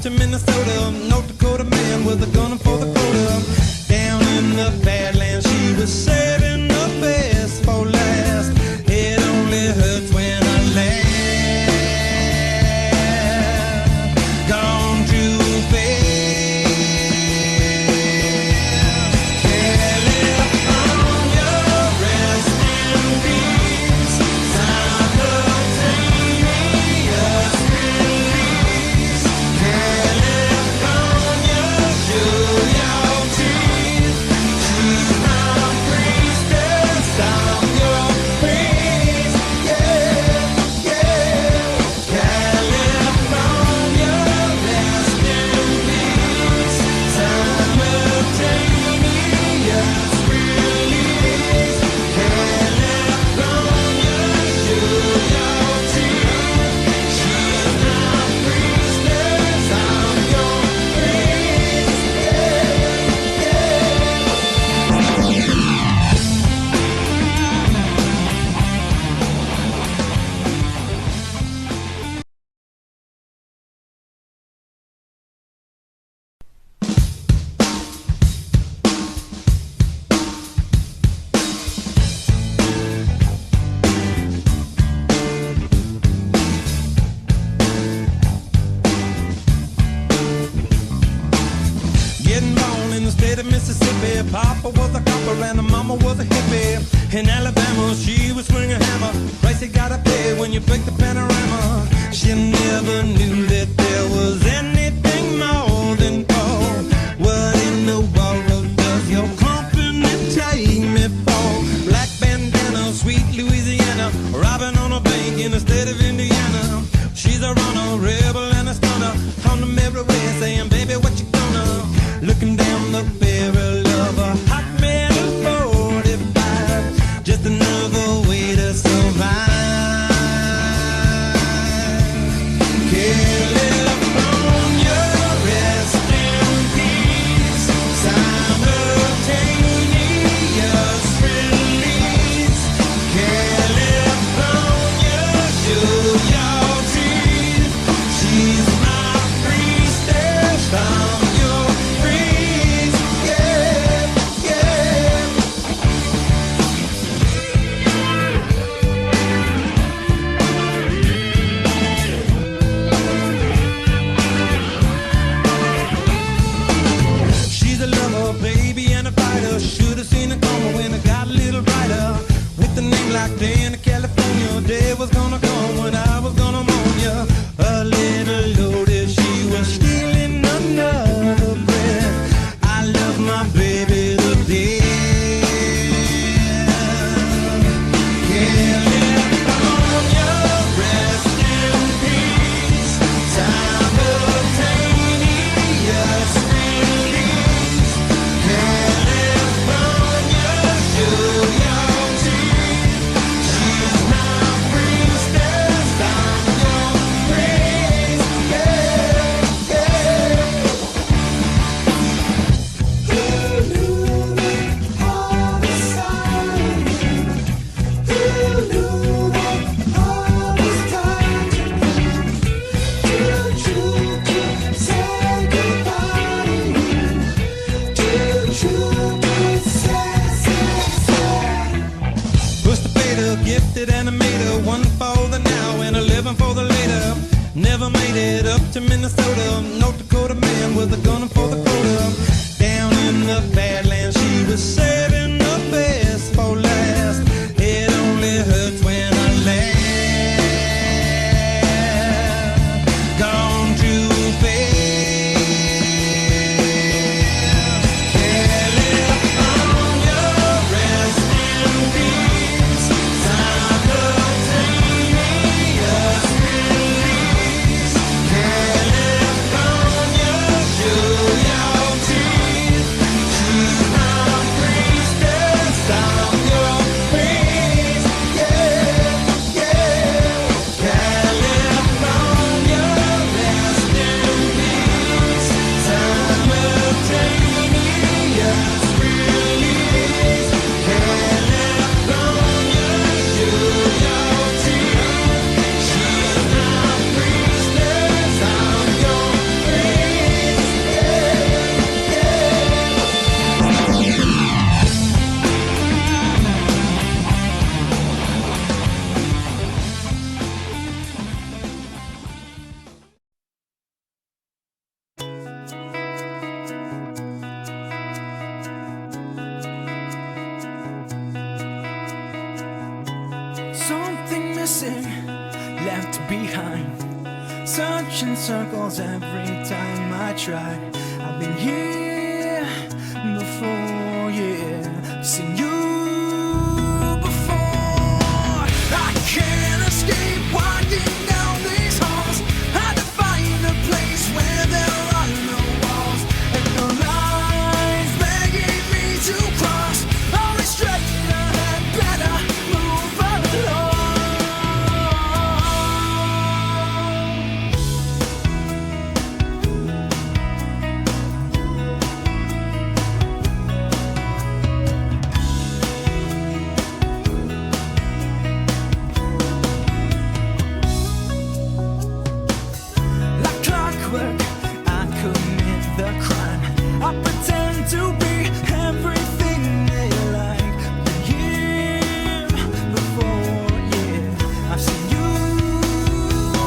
[SPEAKER 10] up to Minnesota. North Dakota man with a gun for the quota. Down in the Badlands, she was saving the best for last. It only hurts when I laugh. Gone too fast. California, rest in peace. Simultaneous release. California, show your teeth. She's my priestess, I'm your priest. Yeah, yeah. California, rest in peace. Simultaneous release. California, show your teeth. She's my priestess, I'm your priest. Getting born in the state of Mississippi. Papa was a copper and the mama was a hippie. In Alabama, she was swinging a hammer. Price you gotta pay when you break the panorama. She never knew that there was anything more than gold. What in the world does your company take me for? Black bandana, sweet Louisiana, robbing on a bank in the state of Indiana. She's a runner, rebel and a stunner. On the mirror way saying, baby, what you gonna? Looking down the barrel of a hot metal 45. Just another way to survive. California, rest in peace. Simultaneous release. California, show your teeth. She's my priestess, I'm your priest. Yeah, yeah. She's a lover, baby, and a fighter. Should've seen it coming when it got a little brighter. With a name like Dana, California, day was gonna come when I was gonna mourn ya. A little loaded, she was stealing another breath. I love my baby to death. California, rest in peace. Simultaneous release. California, show your teeth. She's my priestess, I'm your priest. Yeah, yeah. Who knew that all this time? Who knew that all this time? Too true to say goodbye. Too true to say. Pushed the fader, gifted animator, one for the now and 11 for the later. Never made it up to Minnesota. North Dakota man with a gun for the quota. Down in the Badlands, she was saving the best for last. It only hurts when I laugh. Gone too fast. California, rest in peace. Simultaneous release. California, show your teeth. She's my priestess.
[SPEAKER 6] missing, left behind. Searching circles every time I try. I've been here before, yeah, seen you before. I can't escape winding down these halls. Had to find a place where there are no walls and no lines begging me to cross. Always straight ahead, better move along. Like clockwork, I commit the crime. I pretend to be everything they like. Been here before, yeah, I've seen you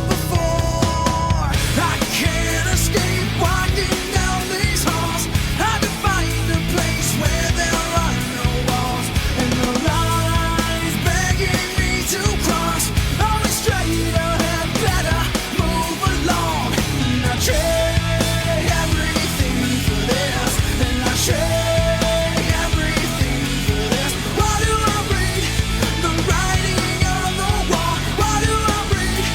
[SPEAKER 6] before. I can't escape winding down these halls. Had to find a place where there are no walls and no lines begging me to cross. Always straight ahead, better move along. And I trade everything for this, and I trade everything for this. Why do I read the writing on the wall? Why do I read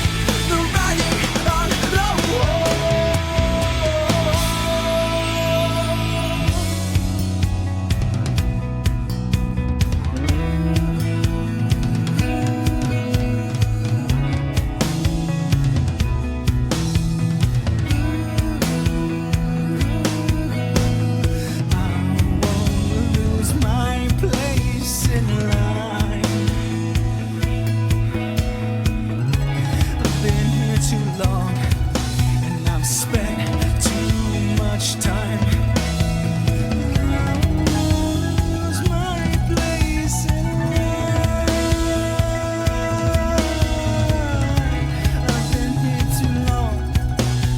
[SPEAKER 6] the writing on the wall? Lose my place in line. I've been here too long, and I've spent too much time. Lose my place in line. I've been here too long,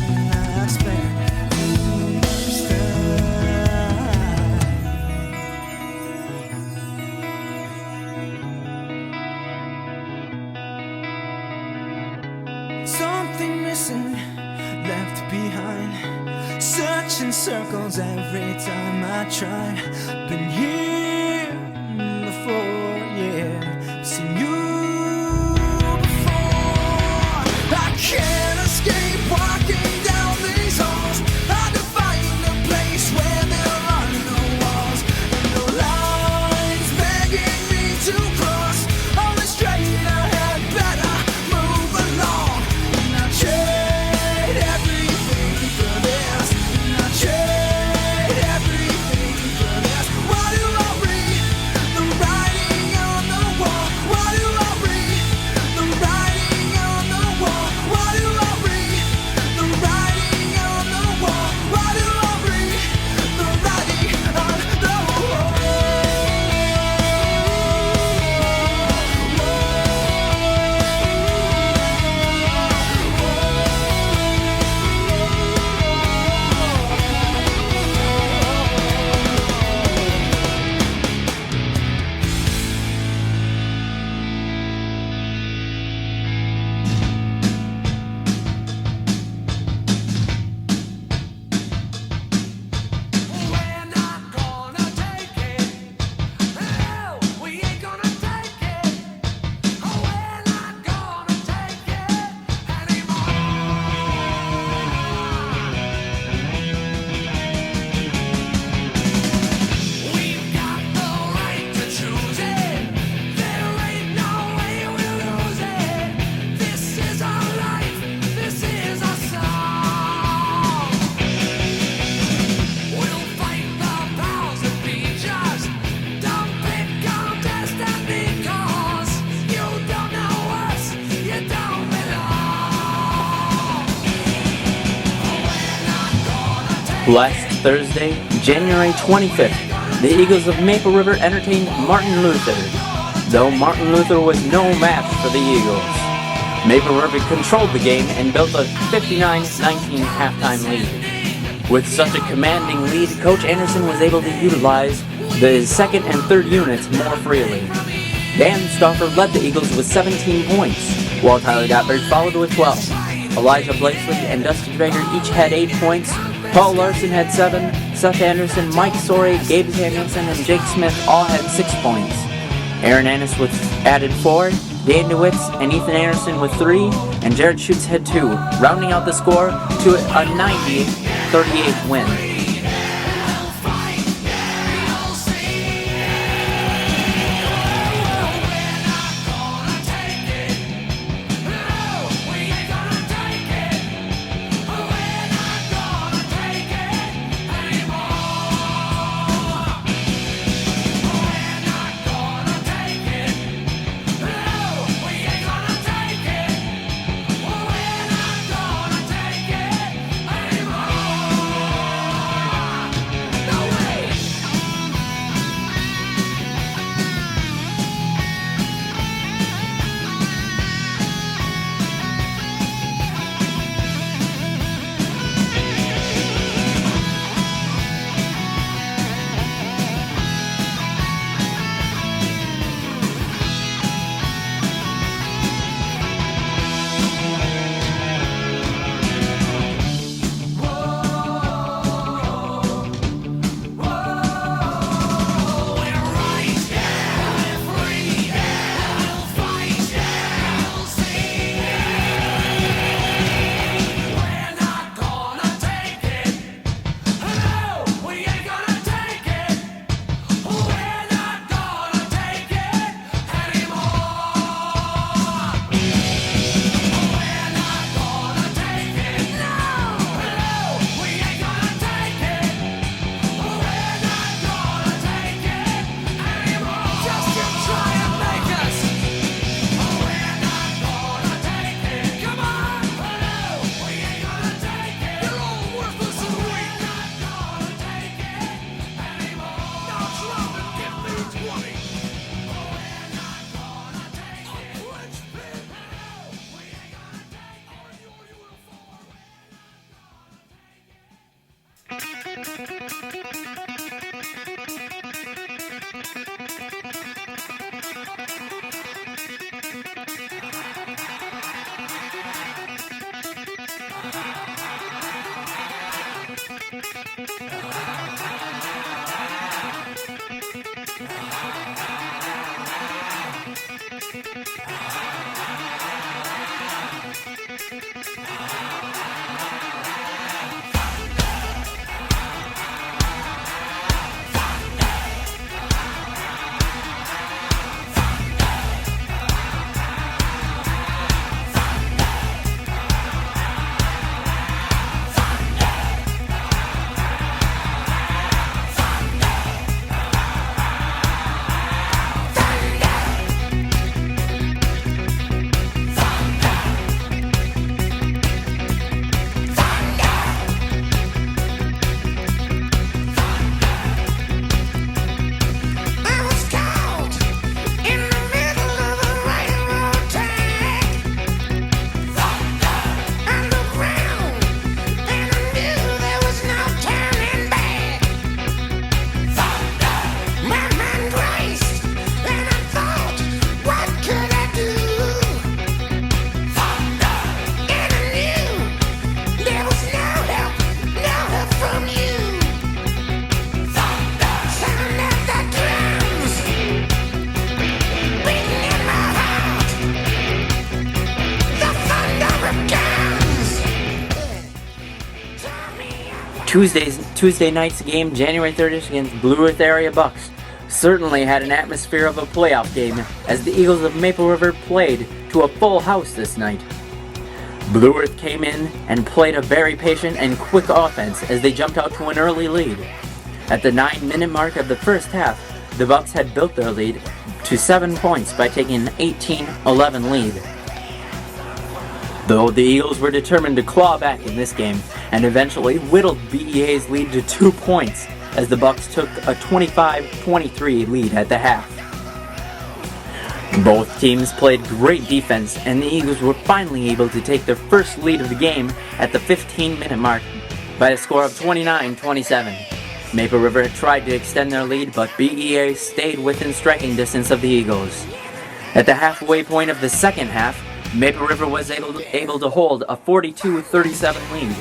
[SPEAKER 6] and I've spent too much time. Something missing, left behind. Searching circles every time I try. Been here before, yeah, seen you before. I can't escape walking down these halls. Had to find a place where there are no walls and no lines begging me to cross. Always straight ahead, better move along. And I trade everything for this, and I trade everything for this. Why do I read the writing on the wall? Why do I read the writing on the wall? Why do I read the writing on the wall? Why do I read the writing on the wall? We're not gonna take it. Hell, we ain't gonna take it. We're not gonna take it anymore. We've got the right to choose it. There ain't no way we'll lose it. This is our life. This is our song. We'll fight the powers that be just. Don't pick contest and because you don't know us, you don't belong. We're not gonna take
[SPEAKER 5] Last Thursday, January 25th, the Eagles of Maple River entertained Martin Luther. Though Martin Luther was no match for the Eagles, Maple River controlled the game and built a 59-19 halftime lead. With such a commanding lead, Coach Anderson was able to utilize the second and third units more freely. Dan Stauffer led the Eagles with 17 points. while Tyler Gottberg followed with 12. Elijah Blakesley and Dustin Baker each had 8 points. Paul Larson had 7. Seth Anderson, Mike Sorey, Gabe Samuelson, and Jake Smith all had 6 points. Aaron Annis added 4. Dave Newitz and Ethan Anderson with 3, and Jared Schutz had 2, rounding out the score to a 90-38 win. Tuesday night's game, January 30th against Blue Earth Area Bucks, certainly had an atmosphere of a playoff game as the Eagles of Maple River played to a full house this night. Blue Earth came in and played a very patient and quick offense as they jumped out to an early lead. At the 9-minute mark of the first half, the Bucks had built their lead to 7 points by taking an 18-11 lead. Though the Eagles were determined to claw back in this game and eventually whittled BEA's lead to 2 points as the Bucks took a 25-23 lead at the half. Both teams played great defense and the Eagles were finally able to take their first lead of the game at the 15-minute mark by a score of 29-27. Maple River had tried to extend their lead, but BEA stayed within striking distance of the Eagles. At the halfway point of the second half, Maple River was able to hold a 42-37 lead.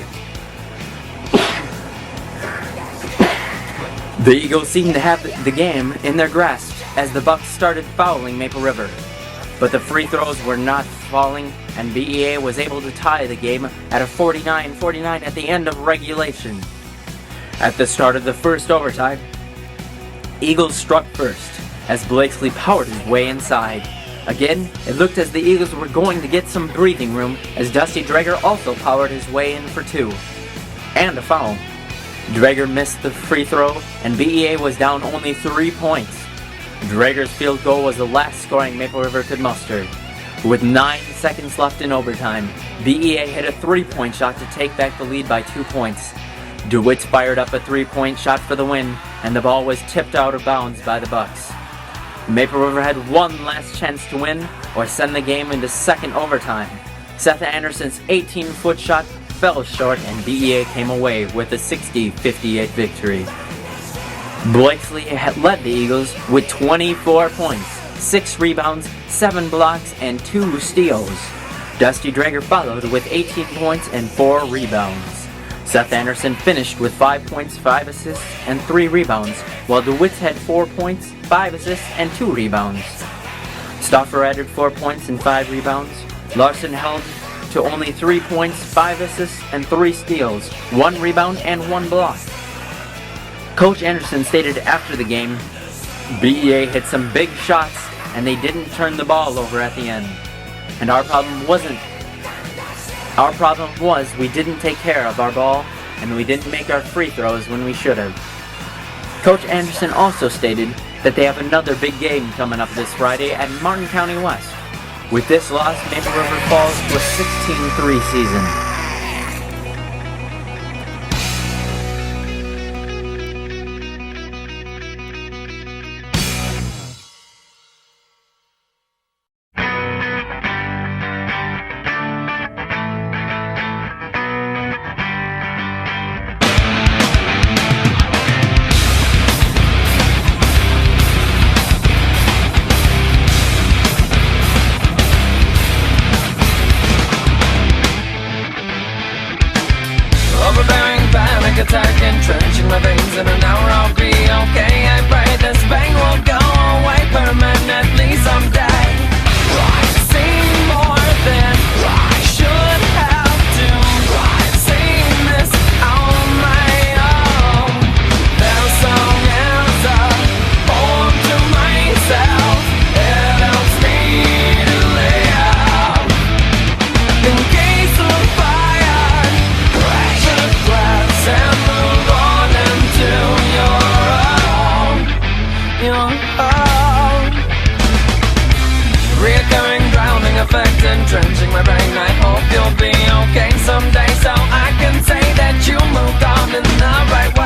[SPEAKER 5] The Eagles seemed to have the game in their grasp as the Bucks started fouling Maple River. But the free throws were not falling, and BEA was able to tie the game at a 49-49 at the end of regulation. At the start of the first overtime, Eagles struck first as Blakesley powered his way inside. Again, it looked as the Eagles were going to get some breathing room as Dusty Drager also powered his way in for two. And a foul. Drager missed the free throw, and BEA was down only 3 points. Drager's field goal was the last scoring Maple River could muster. With 9 seconds left in overtime, BEA hit a 3-point shot to take back the lead by 2 points. DeWitt fired up a 3-point shot for the win, and the ball was tipped out of bounds by the Bucks. Maple River had one last chance to win or send the game into second overtime. Seth Anderson's 18-foot shot fell short, and BEA came away with a 60-58 victory. Blakesley had led the Eagles with 24 points, 6 rebounds, 7 blocks, and 2 steals. Dusty Drager followed with 18 points and 4 rebounds. Seth Anderson finished with 5 points, 5 assists, and 3 rebounds, while DeWitt had 4 points, 5 assists, and 2 rebounds. Stauffer added 4 points and 5 rebounds. Larson held to only 3 points, 5 assists, and 3 steals, 1 rebound, and 1 block. Coach Anderson stated after the game, BEA hit some big shots, and they didn't turn the ball over at the end. And our problem was we didn't take care of our ball, and we didn't make our free throws when we should have. Coach Anderson also stated that they have another big game coming up this Friday at Martin County West. With this loss, Maple River falls to a 16-3 season.
[SPEAKER 6] Attack entrenched in my veins, and an hour I'll be okay. I pray this pain will go away permanently someday. I've seen more than I should have to. I've seen this on my own. There's some answer form to myself. It helps me to live in case of fire. Crash the glass and move on into your own. Reoccurring drowning effect entrenching my brain. I hope you'll be okay someday, so I can say that you moved on in the right way.